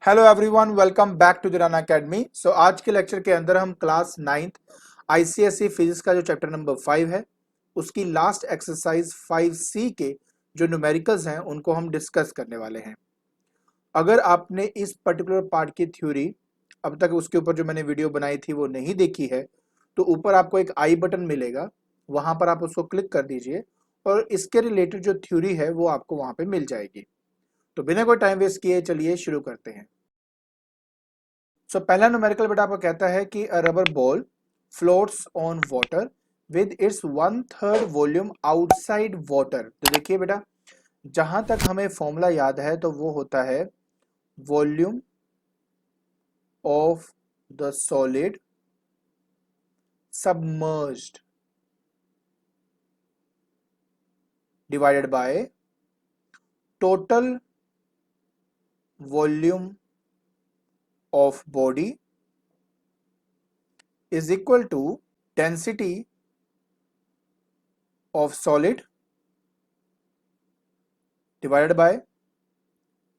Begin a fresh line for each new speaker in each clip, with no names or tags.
Hello everyone, welcome back to the Run Academy. So आज के lecture के अंदर हम क्लास 9th आईसीएसई फिजिक्स का जो चैप्टर नंबर 5 है उसकी लास्ट एक्सरसाइज 5C के जो न्यूमेरिकल्स हैं उनको हम डिस्कस करने वाले हैं। अगर आपने इस पर्टिकुलर पार्ट की थ्योरी अब तक उसके ऊपर जो मैंने वीडियो बनाई थी वो नहीं देखी है तो ऊपर आपको एक आई बटन मिलेगा, वहां पर आप उसको क्लिक कर दीजिए और इसके रिलेटेड जो थ्योरी है वो आपको वहां पे मिल जाएगी। तो बिना कोई टाइम वेस्ट किए चलिए शुरू करते हैं। सो पहला न्यूमेरिकल बेटा आपको कहता है कि अ rubber ball floats on water with its 1/3 volume outside water. तो देखिए बेटा, जहां तक हमें फॉर्मूला याद है तो वो होता है volume of the solid submerged divided by total volume of body is equal to density of solid divided by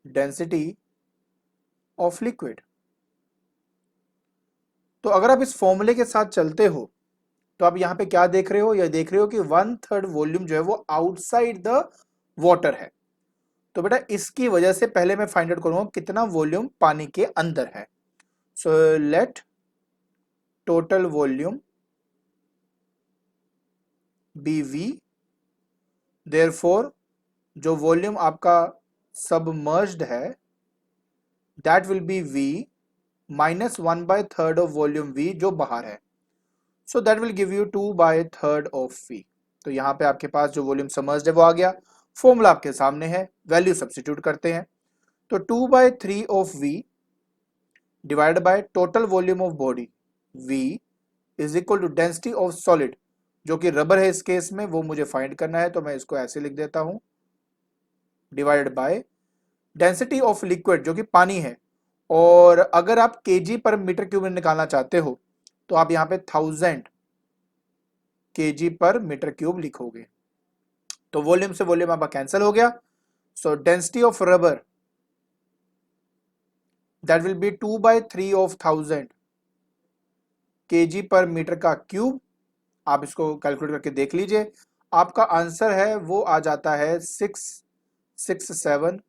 density of liquid। तो अगर आप इस फॉर्मूले के साथ चलते हो तो आप यहां पे क्या देख रहे हो, यह देख रहे हो कि 1/3 वॉल्यूम जो है वो आउटसाइड द वाटर है। तो बेटा इसकी वजह से पहले मैं फाइंड आउट करूंगा कितना वॉल्यूम पानी के अंदर है। So let total volume be V, therefore जो वॉल्यूम आपका सबमर्ज्ड है that will be V minus 1/3 of volume V जो बाहर है। So that will give you 2/3 of V. तो यहाँ पे आपके पास जो वॉल्यूम सबमर्ज्ड है वो आ गया। फॉर्मूला आपके सामने है, वैल्यू सब्स्टिट्यूट करते हैं। तो 2/3 of V divide by total volume of body V is equal to density of solid जो कि रबर है इस केस में, वो मुझे फाइंड करना है। तो मैं इसको ऐसे लिख देता हूं, divided by density of liquid जो कि पानी है। और अगर आप केजी पर मीटर क्यूब में निकालना चाहते हो तो आप यहां पे 1000 केजी पर मीटर क्यूब लिखोगे। तो वॉल्यूम से वॉल्यूम आपका कैंसिल हो गया। सो density of rubber that will B 2/3 of 1000 KG पर मीटर का क्यूब। आप इसको कैलकुलेट करके देख लीजिए, आपका आंसर है वो आ जाता है 667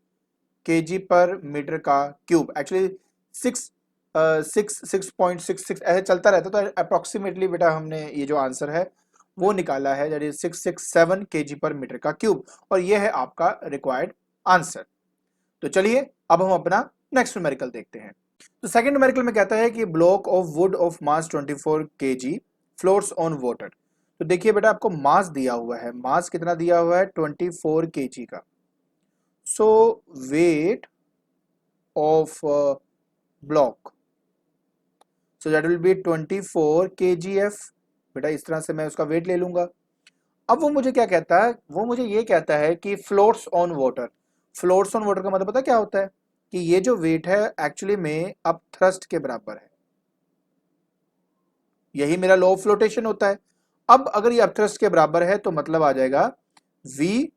केजी पर मीटर का क्यूब। एक्चुअली 6.66 ऐसे चलता रहता, तो अप्रोक्सीमेटली बेटा हमने ये जो आंसर है वो निकाला है, दैट इज 667 केजी पर मीटर का क्यूब, और ये है आपका रिक्वायर्ड आंसर। तो चलिए अब हम अपना नेक्स्ट न्यूमेरिकल देखते हैं। तो सेकंड न्यूमेरिकल में कहता है कि block of wood of mass 24 KG floats on water. तो देखिए बेटा, आपको मास दिया हुआ है, मास कितना दिया हुआ है 24 केजी का। So weight of block, so that will be 24 kgf। बेटा इस तरह से मैं उसका वेट ले लूंगा। अब वो मुझे क्या कहता है, वो मुझे ये कहता है कि floats on water. Floats on water का मतलब पता क्या होता है कि ये जो वेट है एक्चुअली में अब थ्रस्ट के बराबर है, यही मेरा लॉ ऑफ फ्लोटेशन होता है। अब अगर ये अपथ्रस्ट के बराबर है तो मतलब आ जाएगा v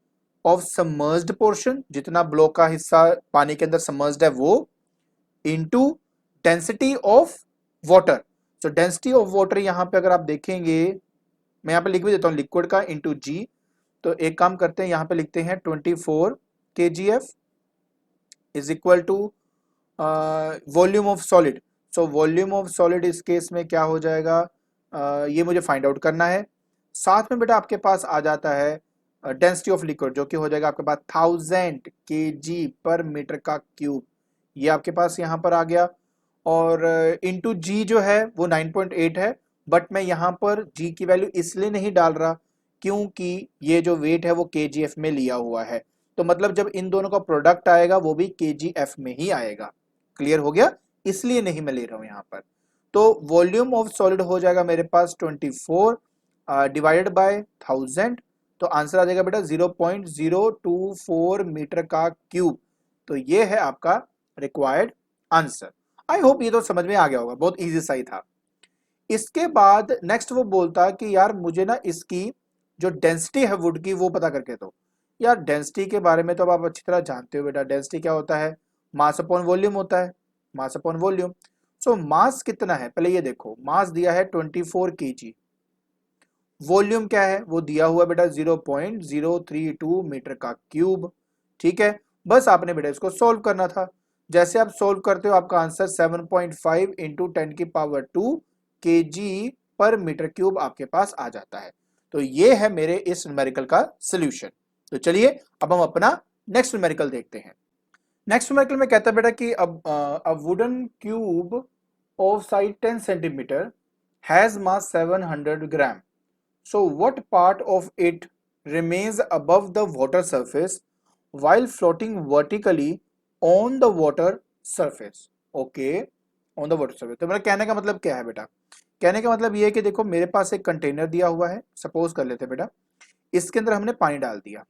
ऑफ सबमर्ज्ड पोर्शन, जितना ब्लॉक का हिस्सा पानी के अंदर सबमर्ज्ड है वो, into density of water. So density of water यहां पे अगर आप देखेंगे, मैं यहां पे लिख भी देता हूं लिक्विड का इनटू g। तो एक काम करते हैं, यहां पे लिखते हैं 24 kgf is equal to volume of solid. So volume of solid इस केस में क्या हो जाएगा, ये मुझे फाइंड आउट करना है। साथ में बेटा आपके पास आ जाता है डेंसिटी ऑफ लिक्विड जो कि हो जाएगा आपके पास 1000 केजी पर मीटर का क्यूब, ये आपके पास यहाँ पर आ गया। और इनटू जी जो है वो 9.8 है, बट मैं यहाँ पर जी की वैल्यू इसलिए नहीं डाल रहा क्योंकि ये जो वेट है वो केजीएफ में लिया हुआ है। तो मतलब जब इन दोनों का प्रोडक्ट आएगा वो भी केजीएफ में ही आएगा। क्लियर हो गया, इसलिए नहीं मैं ले रहा हूं यहां पर। तो वॉल्यूम ऑफ सॉलिड हो जाएगा मेरे पास 24 डिवाइडेड बाय 1000। तो आंसर आ जाएगा बेटा 0.024 मीटर का क्यूब। तो ये है आपका रिक्वायर्ड आंसर। आई होप ये तो समझ में आ गया होगा, बहुत इजी सा ही था। इसके बाद नेक्स्ट वो बोलता कि यार मुझे ना इसकी जो डेंसिटी है वुड की वो पता करके दो। यार डेंसिटी के बारे में तो अब आप अच्छी तरह जानते हो बेटा, डेंसिटी क्या होता है, मास अपॉन वॉल्यूम होता है। Mass upon volume. सो मास कितना है, पहले ये देखो, मास दिया है 24 kg, वॉल्यूम क्या है वो दिया हुआ बेटा 0.032 मीटर का क्यूब। ठीक है, बस आपने बेटा इसको सॉल्व करना था। जैसे आप सॉल्व करते हो आपका आंसर 7.5 इंटू 10⁻² kg पर मीटर क्यूब आपके पास आ जाता है। तो ये है मेरे इस न्यूमेरिकल का सोल्यूशन। तो चलिए अब हम अपना नेक्स्ट न्यूमेरिकल देखते हैं। नेक्स्ट न्यूमेरिकल में कहता है बेटा कि अब wooden cube of size 10 centimetre has mass 700 gram. So what part of it remains above the water surface while floating vertically on the water surface? Okay, on the water surface। तो मेरा कहने का मतलब क्या है बेटा, कहने का मतलब ये है कि देखो मेरे पास एक कंटेनर दिया हुआ है, सपोज कर लेते बेटा, इसके अंदर हमने पानी डाल दिया।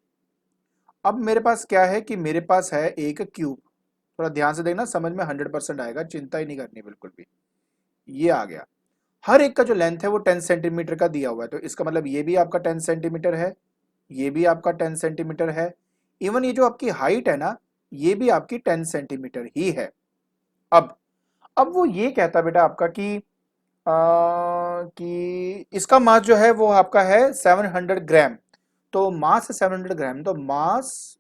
अब मेरे पास क्या है कि मेरे पास है एक क्यूब, थोड़ा ध्यान से देखना, समझ में 100% आएगा, चिंता ही नहीं करनी बिल्कुल भी। ये आ गया, हर एक का जो लेंथ है वो 10 सेंटीमीटर का दिया हुआ है, तो इसका मतलब ये भी आपका 10 सेंटीमीटर है, ये भी आपका 10 सेंटीमीटर है, इवन ये जो आपकी हाइट है ना, ये भी आपकी 10 सेंटीमीटर ही है। अब वो ये कहता बेटा आपका कि इसका मास जो है वो आपका है 700 ग्राम। तो मास 700 ग्राम, तो mass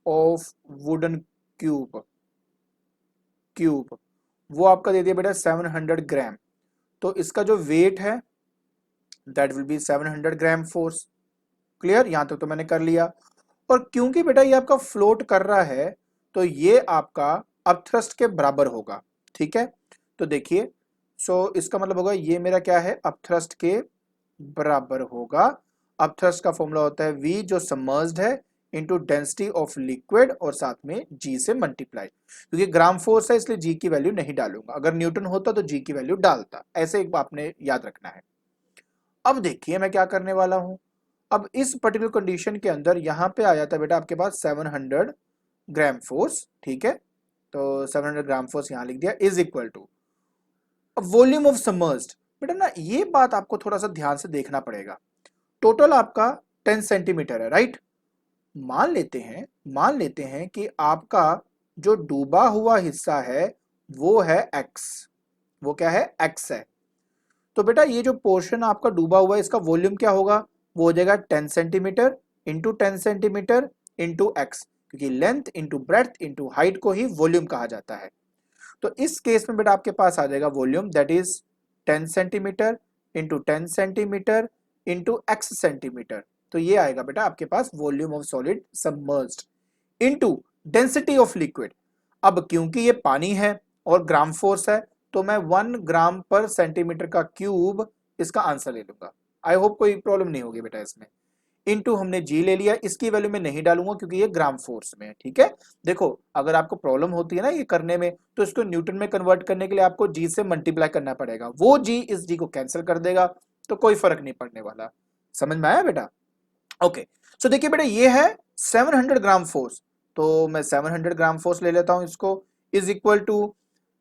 of wooden cube cube वो आपका दे दिया बेटा 700 ग्राम। तो इसका जो वेट है that will B 700 gram force. Clear, यहां तक तो मैंने कर लिया। और क्योंकि बेटा ये आपका फ्लोट कर रहा है तो ये आपका अपथ्रस्ट के बराबर होगा। ठीक है, तो देखिए, सो इसका मतलब होगा ये मेरा क्या है, अपथ्रस्ट के बराबर होगा। अपथ्रस्ट का फॉर्मूला होता है V जो सबमर्ज्ड है इंटू डेंसिटी ऑफ लिक्विड और साथ में G से मल्टीप्लाई। क्योंकि ग्राम फोर्स है इसलिए G की वैल्यू नहीं डालूंगा, अगर न्यूटन होता तो G की वैल्यू डालता, ऐसे एक आपने याद रखना है। अब देखिए मैं क्या करने वाला हूं, अब इस पर्टिकुलर कंडीशन के अंदर यहां पे आ जाता है बेटा आपके पास 700 ग्राम फोर्स। ठीक है, तो 700 ग्राम फोर्स यहां लिख दिया is equal to volume of submerged. बेटा ना ये बात आपको थोड़ा सा ध्यान से देखना पड़ेगा। टोटल आपका 10 सेंटीमीटर है, राइट। मान लेते हैं कि आपका जो डूबा हुआ हिस्सा है वो है x, वो क्या है, x है। तो बेटा ये जो पोर्शन आपका डूबा हुआ है इसका वॉल्यूम क्या होगा, वो हो जाएगा 10 centimetre into 10 centimetre into x, क्योंकि length into breadth into height को ही वॉल्यूम कहा जाता है। तो इस केस में बेटा आपके पास आ जाएगा volume that is 10 centimetre into 10 centimetre into x centimetre. तो ये आएगा बेटा आपके पास volume of solid submerged into density of liquid. अब क्योंकि ये पानी है और ग्राम फोर्स है तो मैं 1 ग्राम पर सेंटीमीटर का क्यूब इसका आंसर ले लूंगा। आई होप कोई प्रॉब्लम नहीं होगी बेटा इसमें। इनटू हमने जी ले लिया, इसकी वैल्यू में नहीं डालूंगा क्योंकि ये ग्राम फोर्स में है। ठीक है, देखो अगर आपको प्रॉब्लम होती है ना ये करने में तो इसको न्यूटन में कन्वर्ट करने के लिए आपको जी से मल्टीप्लाई करना पड़ेगा, वो जी इस जी को कैंसिल कर देगा, तो कोई फर्क नहीं पड़ने वाला। समझ में आया बेटा? ओके, सो देखिए बेटा ये है 700 ग्राम फोर्स, तो मैं 700 ग्राम फोर्स ले लेता हूं इसको, इज इक्वल टू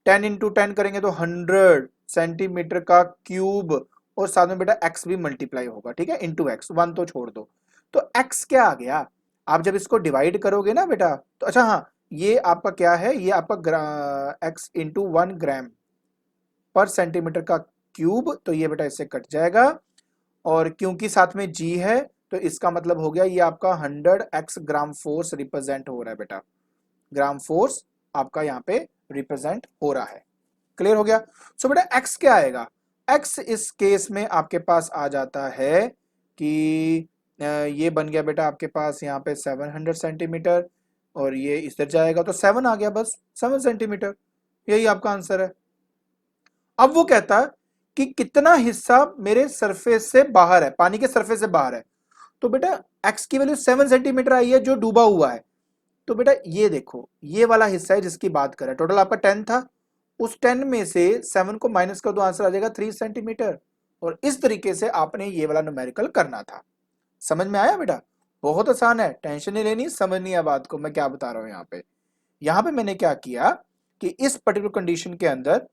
10 इंटू 10 करेंगे तो 100 सेंटीमीटर का क्यूब और साथ में बेटा x भी मल्टीप्लाई होगा। ठीक है, इंटू एक्स, 1 तो छोड़ दो, तो x क्या आ गया, आप जब इसको डिवाइड करोगे ना बेटा तो अच्छा हाँ, ये आपका क्या है, ये आपका x इंटू 1 ग्राम पर सेंटीमीटर का क्यूब, तो ये बेटा इससे कट जाएगा। और क्योंकि साथ में g है तो इसका मतलब हो गया ये आपका 100x ग्राम फोर्स रिप्रेजेंट हो रहा है बेटा, ग्राम फोर्स आपका यहाँ पे रिप्रेजेंट हो रहा है। क्लियर हो गया? सो बेटा x क्या आएगा, x इस केस में आपके पास आ जाता है कि ये बन गया बेटा आपके पास यहाँ पे 700 सेंटीमीटर और ये इधर जाएगा तो 7 आ गया, बस 7 सेंटीमीटर, यही आपका आंसर है। अब वो कहता है कि कितना हिस्सा मेरे सरफेस से बाहर है, पानी के सरफेस से बाहर है। तो बेटा x की वैल्यू 7 सेंटीमीटर आई है जो डूबा हुआ है, तो बेटा ये देखो ये वाला हिस्सा है जिसकी बात कर रहा है, टोटल आपका 10 था, उस 10 में से 7 को माइनस कर दो, आंसर आ जाएगा 3 सेंटीमीटर। और इस तरीके से आपने ये वाला न्यूमेरिकल करना था। समझ में आया बेटा? बहुत आसान है, टेंशन नहीं लेनी, समझनी है बात को मैं क्या बता रहा हूं यहाँ पे मैंने क्या किया कि इस पर्टिकुलर कंडीशन के अंदर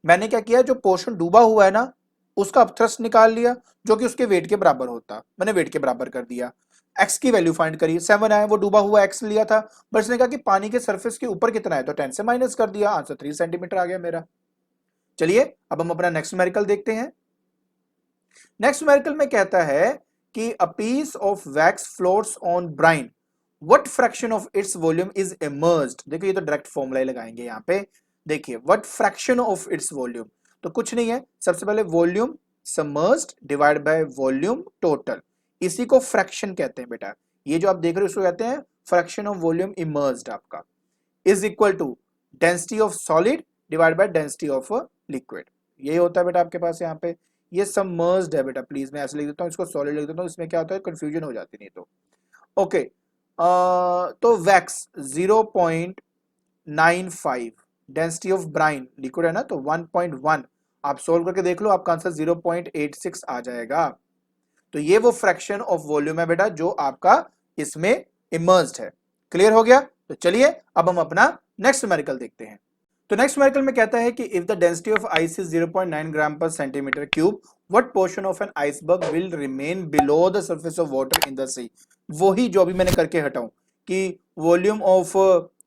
मैंने क्या किया, जो पोर्शन डूबा हुआ है ना उसका अपथ्रस्ट निकाल लिया जो कि उसके वेट के बराबर होता, मैंने वेट के बराबर कर दिया। एक्स की वैल्यू फाइंड करिए। 7 आया, वो डूबा हुआ एक्स लिया था, बट इसने कहा कि पानी के सरफेस के ऊपर कितना है, तो 10 से माइनस कर दिया, आंसर 3 सेंटीमीटर आ गया मेरा। चलिए अब हम अपना नेक्स्ट न्यूमेरिकल देखते हैं। नेक्स्ट न्यूमेरिकल में कहता है कि a piece of wax floats on brine, what fraction of its volume is emerged. देखिए ये तो डायरेक्ट फॉर्मूला ही लगाएंगे यहाँ पे। देखिए what fraction of its volume, तो कुछ नहीं है, सबसे पहले volume submerged divide by volume total, इसी को फ्रैक्शन कहते हैं बेटा। ये जो आप देख रहे हो इसको कहते हैं फ्रैक्शन ऑफ वॉल्यूम इमर्ज्ड आपका, is equal to density of solid divide by density of liquid. ये होता है बेटा आपके पास यहाँ पे। ये सबमर्ज्ड है बेटा, प्लीज मैं ऐसे लिख देता हूँ, इसको सॉलिड लिख देता हूँ, इसमें क्या होता है कंफ्यूजन हो जाती नहीं तो। ओके तो wax 0.95, density of Bryan liquid है ना तो 1.1, आप सोल्व करके देख लो, आपका आंसर 0.86 आ जाएगा। तो ये वो फ्रैक्शन ऑफ वॉल्यूम है बेटा जो आपका इसमें इमर्ज्ड है। क्लियर हो गया? तो चलिए अब हम अपना नेक्स्ट न्यूमेरिकल देखते हैं। तो नेक्स्ट न्यूमेरिकल में कहता है कि if the density of ice is 0.9 gram per centimetre cube, what portion of an iceberg will remain below the surface of water in the sea. वही जो अभी मैंने करके हटाऊं कि volume of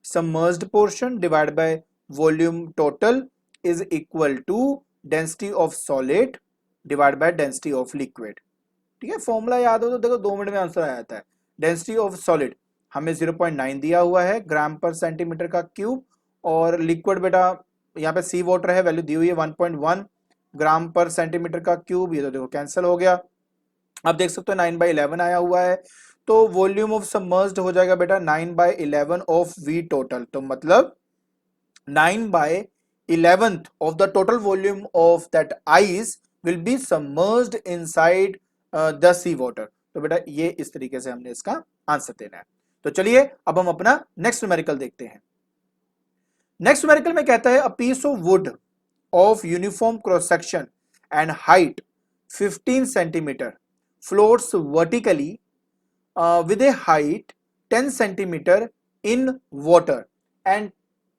submerged portion divide by volume total is equal to density of solid divide by density of liquid. ठीक है, formula याद हो तो देखो 2 मिनट में आंसर आ जाता है। डेंसिटी ऑफ सॉलिड हमें 0.9 दिया हुआ है ग्राम पर सेंटीमीटर का क्यूब, और लिक्विड बेटा यहाँ पे सी वाटर है, वैल्यू दी हुई है 1.1 ग्राम पर सेंटीमीटर का क्यूब, ये तो देखो कैंसिल हो गया। आप देख सकते हो 9/11 आया हुआ है, तो वॉल्यूम ऑफ सबमर्ज्ड हो जाएगा बेटा 9/11 ऑफ वी टोटल, तो मतलब 9/11 of the total volume of that ice will be submerged inside the sea water। तो बेटा ये इस तरीके से हमने इसका आंसर देना है। तो चलिए अब हम अपना नेक्स्ट न्यूमेरिकल देखते हैं। नेक्स्ट न्यूमेरिकल में कहता है a piece of wood of uniform cross section and height 15 centimetre floats vertically with a height 10 centimeter in water and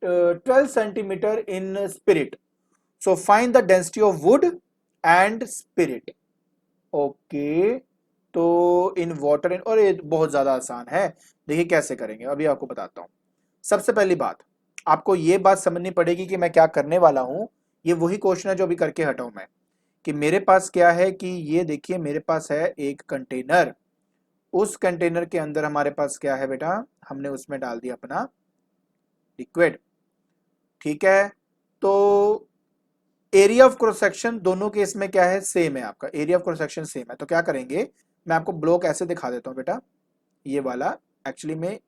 12 centimeter in spirit. So find the density of wood and spirit. Okay, तो in water in, और ये बहुत ज्यादा आसान है। देखिए कैसे करेंगे, अभी आपको बताता हूं। सबसे पहली बात आपको ये बात समझनी पड़ेगी कि मैं क्या करने वाला हूं। ये वही क्वेश्चन है जो अभी करके हटाऊं मैं, कि मेरे पास क्या है कि ये देखिए मेरे पास है एक कंटेनर, उस कंटेनर के अंदर हमारे पास क्या है बेटा, हमने उसमें डाल दिया अपना लिक्विड। ठीक है, तो एरिया ऑफ क्रॉस सेक्शन दोनों केस में क्या है, सेम है, आपका area of cross section same है। तो क्या करेंगे, मैं आपको ब्लॉक ऐसे दिखा देता हूं बेटा, ये वाला एक्चुअली में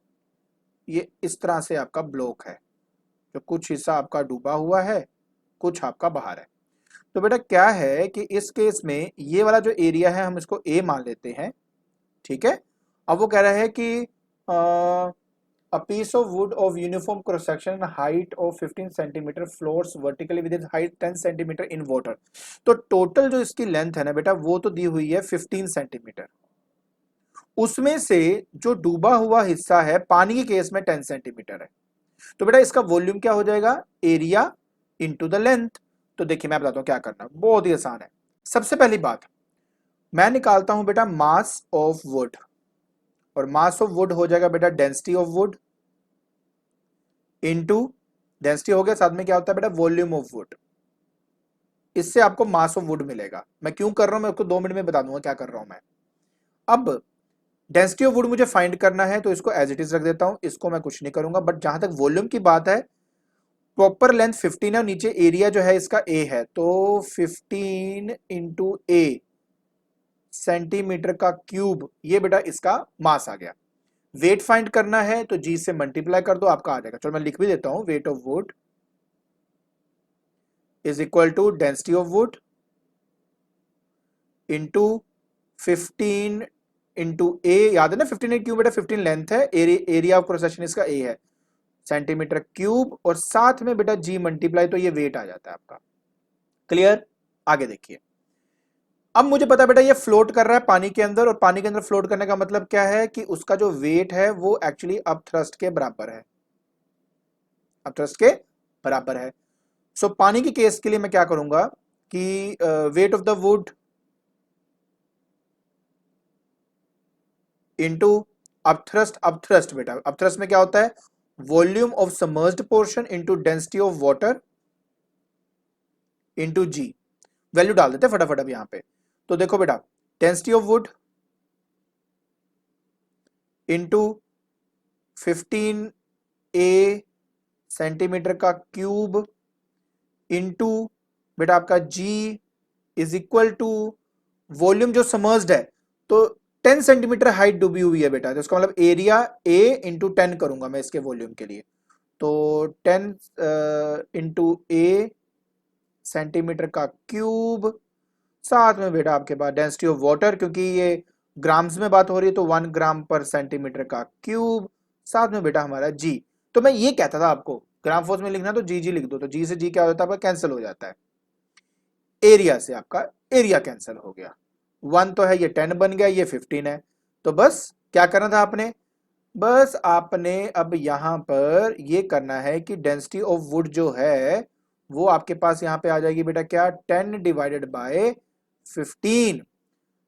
ये इस तरह से आपका ब्लॉक है, जो कुछ हिस्सा आपका डूबा हुआ है, कुछ आपका बाहर है। तो बेटा क्या है कि इस केस में ये वाला जो एरिया है हम इसको ए मान लेते हैं। ठीक है, अब वो कह रहा है कि a piece of wood of uniform cross section and height of 15 centimeter floats vertically with its height 10 centimeter in water। तो टोटल जो इसकी लेंथ है ना बेटा वो तो दी हुई है 15 सेंटीमीटर, उसमें से जो डूबा हुआ हिस्सा है पानी के केस में 10 सेंटीमीटर है। तो बेटा इसका वॉल्यूम क्या हो जाएगा, एरिया इंटू द लेंथ। तो देखिए मैं बताता हूं क्या करना, बहुत ही आसान है। सबसे पहली बात मैं निकालता हूं बेटा मास ऑफ वुड, और मास ऑफ वुड हो जाएगा बेटा density of would into density हो गया, साथ में क्या होता है बेटा वॉल्यूम ऑफ वुड, इससे आपको मास ऑफ वुड मिलेगा। मैं क्यों कर रहा हूं मैं आपको 2 मिनट में बता दूंगा क्या कर रहा हूं मैं। अब डेंसिटी ऑफ वुड मुझे फाइंड करना है तो इसको एज इट इज रख देता हूं, इसको मैं कुछ नहीं करूंगा। बट जहां तक वॉल्यूम की बात है, प्रॉपर लेंथ 15 है और नीचे एरिया जो है इसका ए है, तो 15 इंटू ए सेंटीमीटर का क्यूब, ये बेटा इसका मास आ गया। वेट फाइंड करना है तो जी से मल्टीप्लाई कर दो, आपका आ जाएगा। चलो मैं लिख भी देता हूं, weight of wood is equal to density of wood into 15 into A, याद है ना 15 क्यूब बेटा 15 लेंथ है, एरिया ऑफ क्रॉस सेक्शन इसका ए है सेंटीमीटर क्यूब, और साथ में बेटा जी मल्टीप्लाई, तो ये वेट आ जाता है आपका। क्लियर? आगे देखिए, अब मुझे पता बेटा ये फ्लोट कर रहा है पानी के अंदर, और पानी के अंदर फ्लोट करने का मतलब क्या है कि उसका जो वेट है वो एक्चुअली अप थ्रस्ट के बराबर है, अप थ्रस्ट के बराबर है। सो पानी के केस के लिए मैं क्या करूंगा कि weight of the wood into upthrust बेटा, अपथ्रस्ट में क्या होता है, volume of submerged portion into density of water into g. Value डाल देते हैं फटाफट अब यहां पे। तो देखो बेटा, density of wood into 15 centimetre का क्यूब इंटू बेटा आपका जी इज इक्वल टू वॉल्यूम जो समर्ज्ड है, तो 10 सेंटीमीटर हाइट डूबी हुई है बेटा, तो इसका मतलब एरिया ए इंटू 10 करूंगा मैं इसके वॉल्यूम के लिए। तो 10 इंटू ए सेंटीमीटर का क्यूब, साथ में बेटा आपके पास डेंसिटी ऑफ वाटर, क्योंकि ये ग्राम्स में बात हो रही है तो 1 ग्राम पर सेंटीमीटर का क्यूब, साथ में बेटा हमारा जी। तो मैं ये कहता था आपको ग्राम फोर्स में लिखना तो जी जी लिख दो, तो जी से जी क्या होता है आपका कैंसिल हो जाता है, एरिया से आपका एरिया कैंसिल हो गया। 1 तो है, ये 10 बन गया, ये 15 है। तो बस क्या करना था आपने, बस आपने अब यहां पर ये करना है कि डेंसिटी ऑफ वुड जो है वो आपके पास यहां पे आ जाएगी बेटा क्या, 10 डिवाइडेड बाय 15।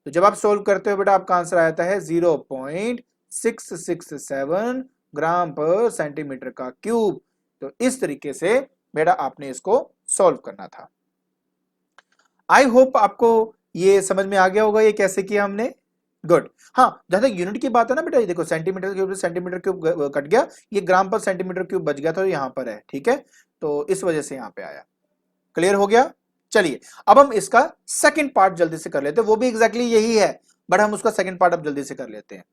तो जब आप सोल्व करते हो बेटा आपका आंसर आता है 0.667 ग्राम पर सेंटीमीटर का क्यूब। तो इस तरीके से बेटा आपने इसको सॉल्व करना था। आई होप आपको ये समझ में आ गया होगा ये कैसे किया हमने। गुड। हाँ, जहां तक यूनिट की बात है ना बेटा, ये देखो सेंटीमीटर क्यूब से सेंटीमीटर क्यूब कट गया, ये ग्राम पर सेंटीमीटर क्यूब बच गया था, यहाँ पर है, ठीक है, तो इस वजह से यहाँ पे आया। क्लियर हो गया। चलिए अब हम इसका सेकंड पार्ट जल्दी से कर लेते हैं, वो भी एग्जैक्टली यही है, बट हम उसका सेकंड पार्ट अब जल्दी से कर लेते हैं।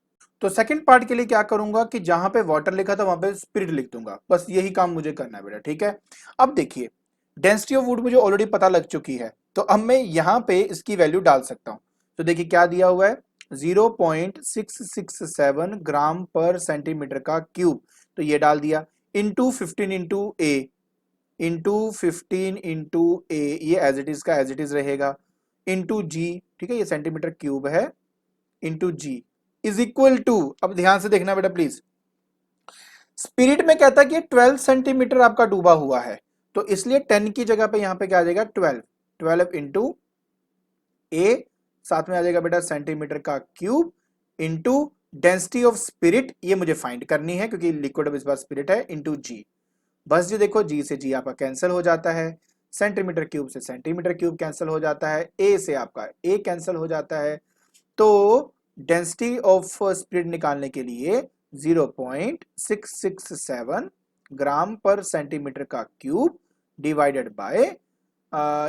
तो सेकंड पार्ट के लिए क्या करूंगा कि जहां पे वाटर लिखा था वहां पे स्पिरिट लिख दूंगा, बस यही काम मुझे करना है बेटा, ठीक है। अब देखिए डेंसिटी ऑफ वुड मुझे ऑलरेडी पता लग चुकी है, तो अब मैं यहां पे इसकी वैल्यू डाल सकता हूं। तो देखिए क्या दिया हुआ है, 0.667 ग्राम पर सेंटीमीटर का क्यूब, तो ये डाल दिया, into 15 into a, into 15 into a, ये एज इट इज का एज इट इज रहेगा, इंटू जी, ठीक है, ये सेंटीमीटर क्यूब है, into g is equal to, अब ध्यान से देखना बेटा प्लीज, स्पिरिट में कहता है कि 12 सेंटीमीटर आपका डूबा हुआ है, तो इसलिए 10 की जगह पे यहां पे क्या आ जाएगा 12, 12 इंटू ए, साथ में आ जाएगा बेटा सेंटीमीटर का cube, into density of spirit, ये मुझे फाइंड करनी है क्योंकि लिक्विड अब इस बार स्पिरिट है, इंटू जी। बस जी देखो जी से जी आपका कैंसिल हो जाता है, सेंटीमीटर क्यूब से सेंटीमीटर क्यूब कैंसिल हो जाता है, ए से आपका ए कैंसिल हो जाता है। तो डेंसिटी ऑफ स्पिरिट निकालने के लिए 0.667 ग्राम पर सेंटीमीटर का क्यूब डिवाइडेड बाय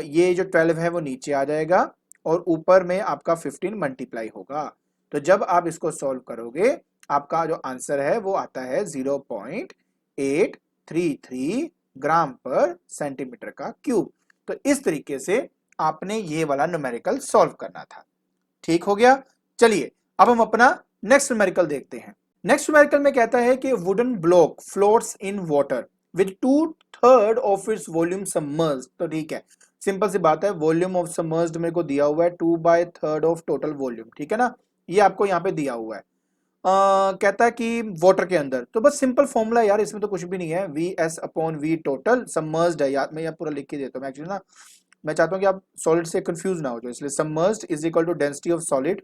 ये जो 12 है वो नीचे आ जाएगा और ऊपर में आपका 15 मल्टीप्लाई होगा। तो जब आप इसको सॉल्व करोगे आपका जो आंसर है वो आता है 0.833 ग्राम पर सेंटीमीटर का क्यूब। तो इस तरीके से आपने ये वाला न्यूमेरिकल सॉल्व करना था। ठीक हो गया। चलिए अब हम अपना नेक्स्ट न्यूमेरिकल देखते हैं। नेक्स्ट न्यूमेरिकल में कहता है कि wooden block floats in water with 2/3 of its volume submerged. तो ठीक है, सिंपल सी बात है, वॉल्यूम ऑफ सबमर्ज्ड मेरे को दिया हुआ है 2/3 ऑफ टोटल वॉल्यूम, ठीक है ना, ये आपको यहाँ पे दिया हुआ है। कहता है कि वाटर के अंदर, तो बस सिंपल फॉर्मूला यार, इसमें तो कुछ भी नहीं है, V S upon V total, submerged है यार, मैं यहाँ पूरा लिख के देता हूँ एक्चुअली ना, मैं चाहता हूँ कि आप सॉलिड से कंफ्यूज ना हो जाओ, इसलिए submerged is equal to density of solid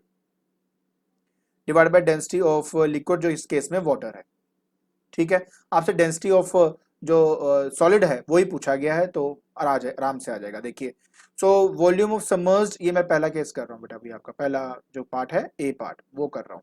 divide by density of liquid, जो इस केस में वाटर है, ठीक है। आपसे डेंसिटी ऑफ जो सॉलिड है वही पूछा गया है, तो आराम से आ जाएगा। देखिए सो वॉल्यूम ऑफ सबमर्ज्ड, ये मैं पहला केस कर रहा हूँ बेटा, अभी आपका पहला जो पार्ट है ए पार्ट वो कर रहा हूँ।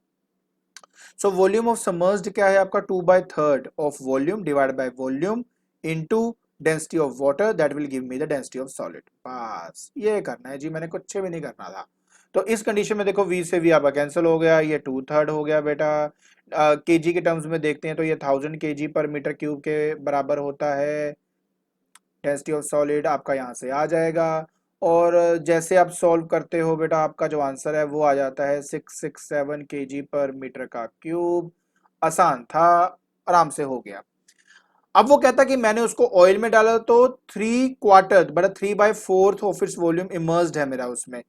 सो वॉल्यूम ऑफ सबमर्ज्ड क्या है आपका 2/3 of volume divide by volume into density of water, that will give me the density of solid. बस ये करना है जी, मैंने कुछ भी नहीं करना था। तो इस कंडीशन में देखो v से v आपका कैंसिल हो गया, ये 2/3 हो गया बेटा। केजी के टर्म्स में देखते हैं तो ये 1000 kg पर मीटर क्यूब के बराबर होता है। डेंसिटी ऑफ सॉलिड आपका यहाँ से आ जाएगा, और जैसे आप सॉल्व करते हो बेटा आपका जो आंसर है वो आ जाता है 667 kg पर मीटर का क्यूब। आसान था, आराम से हो गया। अब वो कहता कि मैंने उसको ऑयल में डाला तो 3/4 बड़ा 3/4 ऑफ इट्स वॉल्यूम इमर्स्ड है मेरा उसमें।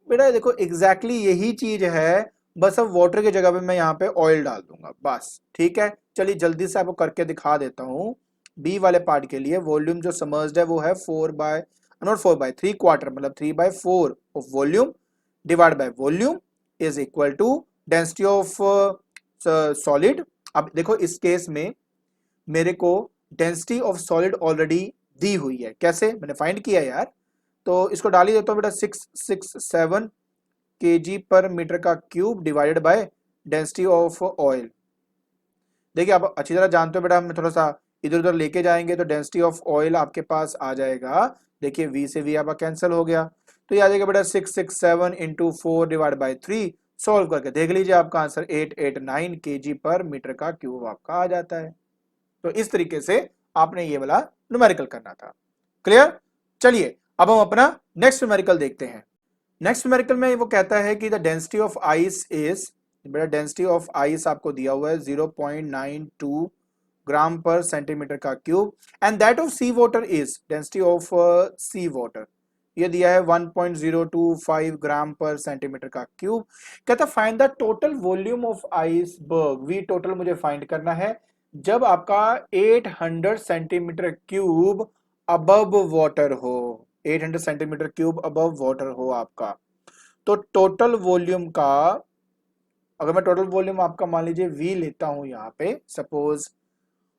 बेटा देखो एग्जैक्टली यही चीज है, बस अब वाटर की जगह पे मैं यहाँ पे ऑयल डाल दूंगा बस, ठीक है। चलिए जल्दी से आपको करके दिखा देता हूँ। बी वाले पार्ट के लिए वॉल्यूम जो समर्ज्ड है वो है 3/4 मतलब 3/4 of volume divide by volume is equal to density of solid. अब देखो इस केस में मेरे को डेंसिटी ऑफ सॉलिड ऑलरेडी दी हुई है, कैसे मैंने फाइंड किया यार, तो इसको डाल ही देता हूँ बेटा 667 kg पर मीटर का cube divided by density of oil. देखिए आप अच्छी तरह जानते हो बेटा, हम थोड़ा सा इधर उधर लेके जाएंगे तो डेंसिटी ऑफ ऑयल आपके पास आ जाएगा, देखिए v से v आपका कैंसिल हो गया, तो ये आ जाएगा बेटा 667 इंटू 4 डिवाइड बाई 3, सॉल्व करके देख लीजिए आपका आंसर 889 kg पर मीटर का क्यूब आपका आ जाता है। तो इस तरीके से आपने ये वाला न्यूमेरिकल करना था। क्लियर? चलिए अब हम अपना नेक्स्ट न्यूमेरिकल देखते हैं। नेक्स्ट न्यूमेरिकल में वो कहता है कि the density of ice is, बेटा डेंसिटी ऑफ आइस आपको दिया हुआ है 0.92 ग्राम पर सेंटीमीटर का cube, and that of sea water is, density of sea water ये दिया है 1.025 ग्राम पर सेंटीमीटर का क्यूब। कहता find the total volume of iceberg, V total मुझे फाइंड करना है जब आपका 800 सेंटीमीटर क्यूब अबव वाटर हो, 800 सेंटीमीटर क्यूब अबव वाटर हो आपका। तो टोटल वॉल्यूम का, अगर मैं टोटल वॉल्यूम आपका मान लीजिए V लेता हूं यहाँ पे, सपोज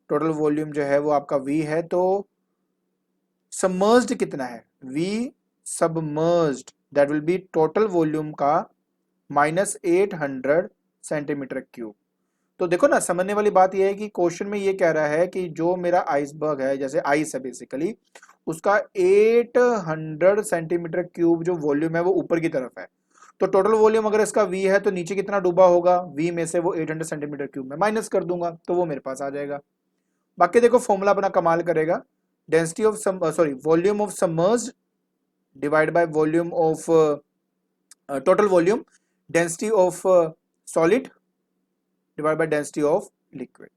टोटल वॉल्यूम जो है वो आपका V है, तो सबमर्ज्ड कितना है, V submerged that will B total volume का -800 सेंटीमीटर क्यूब। तो देखो ना, समझने वाली बात यह है कि क्वेश्चन में ये कह रहा है कि जो मेरा आइसबर्ग है, जैसे आइस है बेसिकली, उसका 800 सेंटीमीटर क्यूब जो वॉल्यूम है वो ऊपर की तरफ है, तो टोटल वॉल्यूम अगर इसका V है तो नीचे कितना डूबा होगा, V में से वो 800 सेंटीमीटर क्यूब में माइनस कर दूंगा तो वो मेरे पास आ जाएगा। बाकी देखो फॉर्मूला अपना कमाल करेगा, density of sorry volume of submerged divide by volume of total volume, density of solid divide by density of liquid,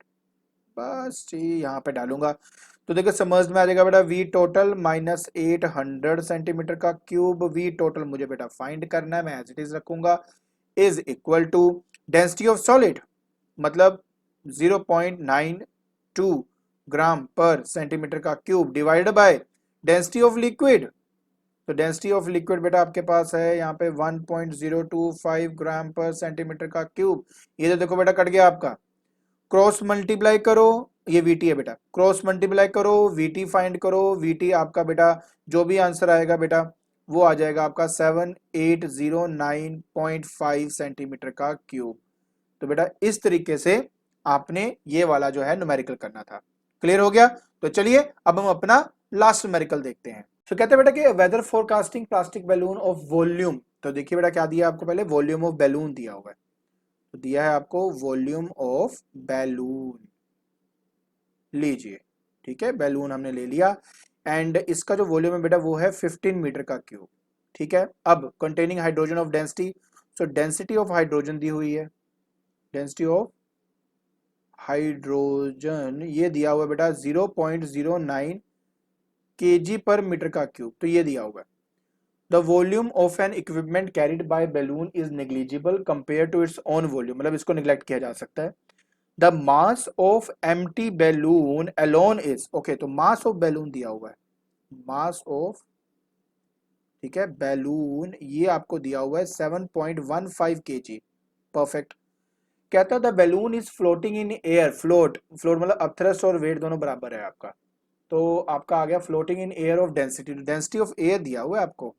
बस जी यहाँ पे डालूंगा। तो देखो समझ में आ जाएगा बेटा, V टोटल -800 सेंटीमीटर का क्यूब, V टोटल मुझे बेटा फाइंड करना है, मैं एज इट इज रखूंगा, is equal to density of solid मतलब 0.92 ग्राम पर सेंटीमीटर का cube divided by density of liquid. तो डेंसिटी ऑफ लिक्विड बेटा आपके पास है यहाँ पे 1.025 ग्राम पर सेंटीमीटर का क्यूब। ये तो देखो बेटा कट गया आपका, क्रॉस मल्टीप्लाई करो, ये VT है बेटा, क्रॉस मल्टीप्लाई करो, VT फाइंड करो, VT आपका बेटा जो भी आंसर आएगा बेटा वो आ जाएगा आपका 7809.5 सेंटीमीटर का क्यूब। तो बेटा इस तरीके से आपने ये वाला जो है न्यूमेरिकल करना था। क्लियर हो गया? तो चलिए अब हम अपना लास्ट न्यूमेरिकल देखते हैं। तो कहते हैं बेटा कि weather forecasting plastic balloon of volume, तो देखिए बेटा क्या दिया आपको, पहले वॉल्यूम ऑफ बैलून दिया हुआ है, तो दिया है आपको वॉल्यूम ऑफ बैलून, लीजिए ठीक है, बैलून हमने ले लिया, एंड इसका जो वॉल्यूम है बेटा वो है 15 मीटर का क्यूब। ठीक है, अब containing hydrogen of density, so density of hydrogen दी हुई है, डेंसिटी ऑफ हाइड्रोजन ये दिया हुआ है बेटा 0.09 kg पर मीटर का क्यूब, तो ये दिया हुआ है। The volume of an equipment carried by balloon is negligible compare to its own volume, मतलब इसको निगलेक्ट किया जा सकता है। The mass of empty balloon alone is, okay तो मास ऑफ बैलून दिया हुआ है, मास ऑफ, ठीक है, बैलून ये आपको दिया हुआ है 7.15 kg, परफेक्ट। कहता है the balloon is floating in air, float, float मतलब अपथ्रस्ट और वेट दोनों बराबर है आपका, तो आपका आ गया floating in air of density, density of air दिया हुआ है आपको,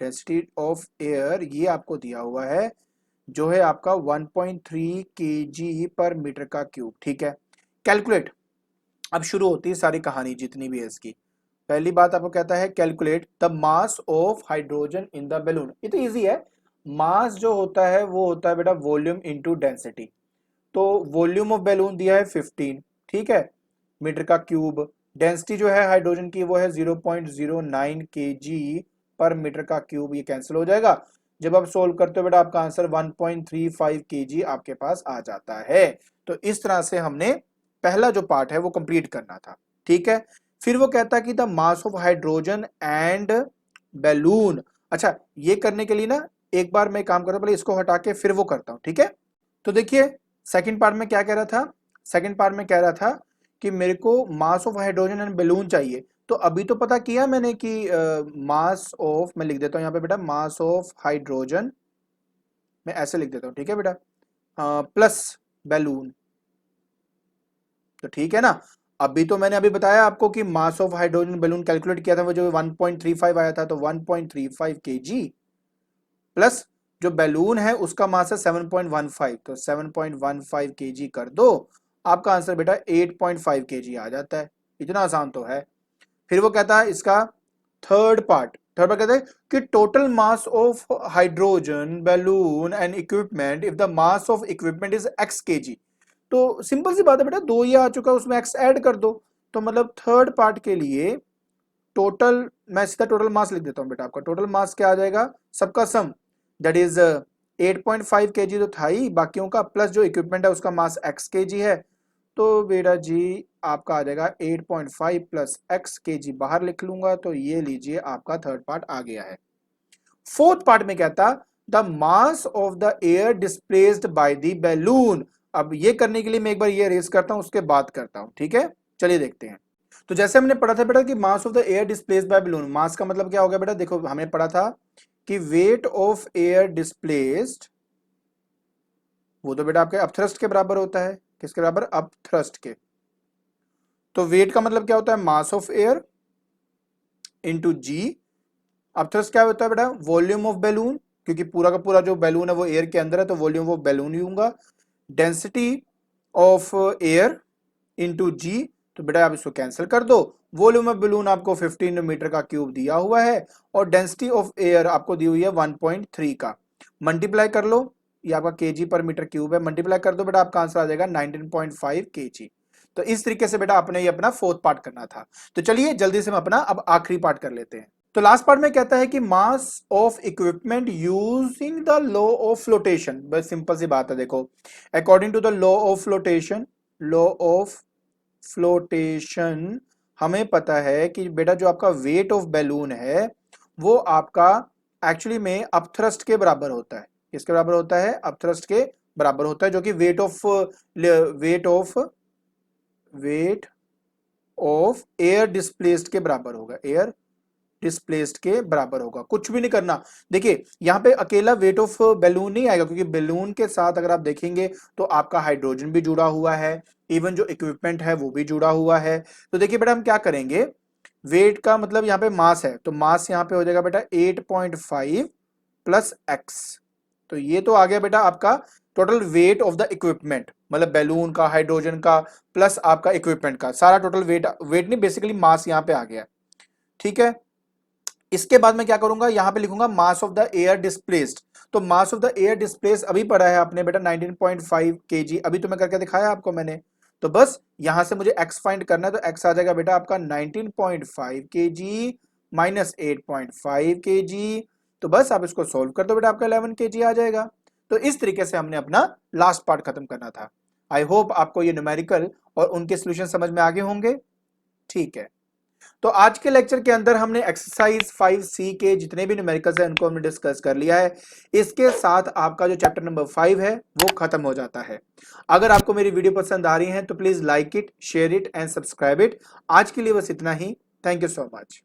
डेंसिटी ऑफ एयर ये आपको दिया हुआ है जो है आपका 1.3 kg पर मीटर का क्यूब। ठीक है, कैलकुलेट, अब शुरू होती है सारी कहानी जितनी भी है इसकी। पहली बात आपको कहता है calculate the mass of hydrogen in the balloon, ये तो इजी है, मास जो होता है वो होता है बेटा वॉल्यूम इनटू डेंसिटी, तो वॉल्यूम ऑफ बैलून दिया है 15, ठीक है, मीटर का क्यूब, डेंसिटी जो है हाइड्रोजन की वो है 0.09 kg पर मीटर का क्यूब, ये कैंसिल हो जाएगा, जब आप सोल्व करते हो बेटा आपका आंसर 1.35 kg आपके पास आ जाता है। तो इस तरह से हमने पहला जो पार्ट है वो कंप्लीट करना था। ठीक है, फिर वो कहता है कि the mass of hydrogen and balloon, अच्छा ये करने के लिए ना एक बार मैं काम करता हूं, पहले इसको हटा के फिर वो करता हूं। ठीक है, तो देखिए सेकंड पार्ट में क्या कह रहा था, सेकंड पार्ट में कह रहा था कि मेरे को mass of hydrogen and balloon चाहिए, तो अभी तो पता किया मैंने कि मास ऑफ, मैं लिख देता हूं यहाँ पे बेटा, मास ऑफ हाइड्रोजन मैं ऐसे लिख देता हूं, ठीक है बेटा, प्लस बैलून। तो ठीक है ना। अभी तो मैंने अभी बताया आपको कि mass of hydrogen balloon calculate किया था, वो जो 1.35 आया था, तो 1.35 kg प्लस जो बैलून है उसका मास है 7.15, तो 7.15 kg कर दो, आपका आंसर बेटा 8.5 kg आ जाता है। इतना आसान तो है। फिर वो कहता है इसका थर्ड पार्ट कहता है कि total mass of hydrogen balloon and equipment if the mass of equipment is x kg। तो सिंपल सी बात है बेटा, 2 ये आ चुका है, उसमें x ऐड कर दो। तो मतलब थर्ड पार्ट के लिए टोटल, मैं सीधा टोटल मास लिख देता हूं बेटा, आपका टोटल मास क्या आ जाएगा, सबका सम, दैट इज 8.5 kg तो था ही, बाकियों का प्लस जो इक्विपमेंट है उसका मास x kg है। तो बेटा जी आपका आ जाएगा 8.5 प्लस x kg, बाहर लिख लूंगा, तो ये लीजिए आपका थर्ड पार्ट आ गया है। फोर्थ पार्ट में कहता the mass of the air displaced by the balloon. अब ये करने के लिए मैं एक बार ये रेस करता हूं, उसके बाद करता हूं, ठीक है, चलिए देखते हैं। तो जैसे हमने पढ़ा था बेटा कि mass of the air displaced by balloon, mass का मतलब क्या हो गया बेटा, देखो हमने पढ़ा था कि वेट ऑफ एयर डिस्प्लेस्ड, वो तो बेटा आपके अपथ्रस्ट के बराबर होता है, किसके बराबर, अपथ्रस्ट के। तो वेट का मतलब क्या होता है, mass of air into g. Upthrust क्या होता है बेटा, वॉल्यूम ऑफ बैलून, क्योंकि पूरा का पूरा जो बैलून है वो एयर के अंदर है, तो वॉल्यूम ऑफ बैलून ही होगा। डेंसिटी ऑफ एयर इंटू जी, तो बेटा आप इसको कैंसिल कर दो। वॉल्यूम ऑफ बैलून आपको 15 मीटर का क्यूब दिया हुआ है, और डेंसिटी ऑफ एयर आपको दी हुई है 1.3 का। मल्टीप्लाई कर लो, ये आपका केजी पर मीटर क्यूब है, मल्टीप्लाई कर दो बेटा, आपका आंसर आ जाएगा 19.5 kg। तो इस तरीके से बेटा आपने ये अपना फोर्थ पार्ट करना था। तो चलिए जल्दी से हम अपना अब आखिरी पार्ट कर लेते हैं। तो लास्ट पार्ट में कहता है कि mass of equipment using the law of flotation. बस सिंपल सी बात है, देखो according to the law of flotation, law of flotation हमें पता है कि बेटा जो आपका वेट ऑफ बैलून है वो आपका एक्चुअली में अपथ्रस्ट के बराबर होता है। किसके बराबर होता है, अपथ्रस्ट के बराबर होता है, जो कि वेट ऑफ एयर डिस्प्लेस्ड के बराबर होगा, एयर डिस्प्लेस्ड के बराबर होगा। कुछ भी नहीं करना, देखिए यहां पे अकेला वेट ऑफ बैलून नहीं आएगा, क्योंकि बैलून के साथ अगर आप देखेंगे तो आपका हाइड्रोजन भी जुड़ा हुआ है, इवन जो इक्विपमेंट है वो भी जुड़ा हुआ है। तो देखिए बेटा हम क्या करेंगे, वेट का मतलब यहाँ पे मास है, तो मास यहाँ पे हो जाएगा बेटा 8.5 प्लस एक्स। तो ये तो आ गया बेटा आपका total weight of the equipment, मतलब बैलून का, हाइड्रोजन का, प्लस आपका इक्विपमेंट का सारा टोटल वेट, वेट नहीं बेसिकली मास यहाँ पे आ गया, ठीक है। इसके बाद मैं क्या करूंगा, यहां पे लिखूंगा mass of the air displaced. तो mass of the air displace अभी पढ़ा है आपने बेटा 19.5 kg, अभी तो मैं करके दिखाया आपको मैंने। तो बस यहां से मुझे x फाइंड करना है, तो x आ जाएगा बेटा आपका 19.5 kg माइनस 8.5 kg। तो बस आप इसको सोल्व कर दो बेटा, आपका 11 kg आ जाएगा। तो इस तरीके से हमने अपना लास्ट पार्ट खत्म करना था। आई होप आपको ये न्यूमेरिकल और उनके सोल्यूशन समझ में आ गए होंगे, ठीक है। तो आज के लेक्चर के अंदर हमने एक्सरसाइज 5C के जितने भी न्यूमेरिकल्स हैं उनको हमने डिस्कस कर लिया है। इसके साथ आपका जो चैप्टर नंबर 5 है वो खत्म हो जाता है। अगर आपको मेरी वीडियो पसंद आ रही है तो please like it, share it and subscribe it. आज के लिए बस इतना ही। Thank you so much.